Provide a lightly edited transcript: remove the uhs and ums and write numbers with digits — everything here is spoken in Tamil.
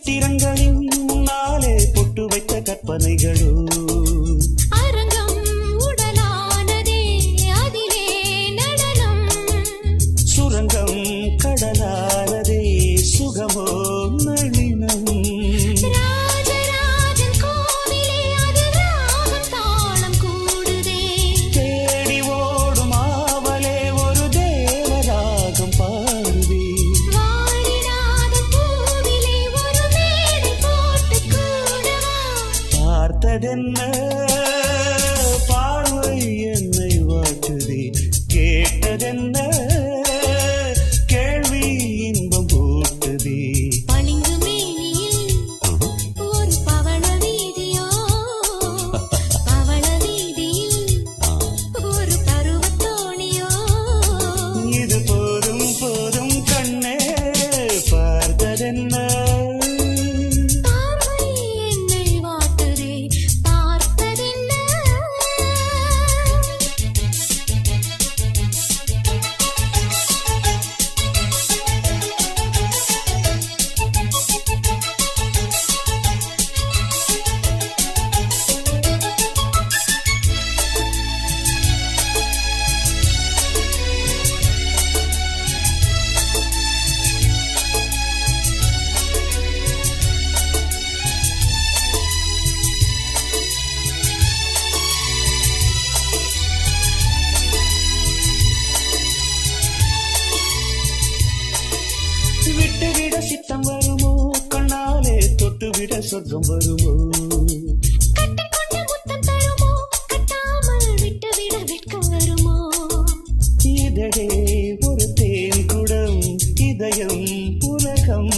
சித்திரங்களின் முன்னாலே பொட்டு வைத்த கற்பனைகளோ அரங்கம் உடலானதே அதிலே நடனம் சுரங்கம் கடலானதே சுகமோ நளினம் ராஜராஜன் கோவிலே அது ராகம் தாளம் கூடுதே தேடி ஓடும் ஆவலே ஒரு தேவராகம் பாடுதே வாடிடாத பூவிலே ஒரு மேடை போட்டு கூடவா பார்த்ததென்ன பார்வை என்னை வாட்டுதே கேட்டதென்ன கேள்வி இன்பம் போட்டுதே பளிங்கு மேனியில் ஒரு பவள வீதியோ பவள வீதியில் ஒரு பருவத்தோணியோ இது போதும் போதும் கண்ணே பார்த்ததென்ன பார்வை என்னை வாட்டுதே பார்த்ததென்ன விட்டுவிட சித்தம் வருமோ கண்ணாலே தொட்டுவிட சொர்க்கம் வருமோ கட்டிக்கொண்ட முத்தம் தருமோ கட்டாமல் விட்டுவிட வெட்கம் வருமோ இதழே ஒரு தேன் குடம் இதயம் உலகம்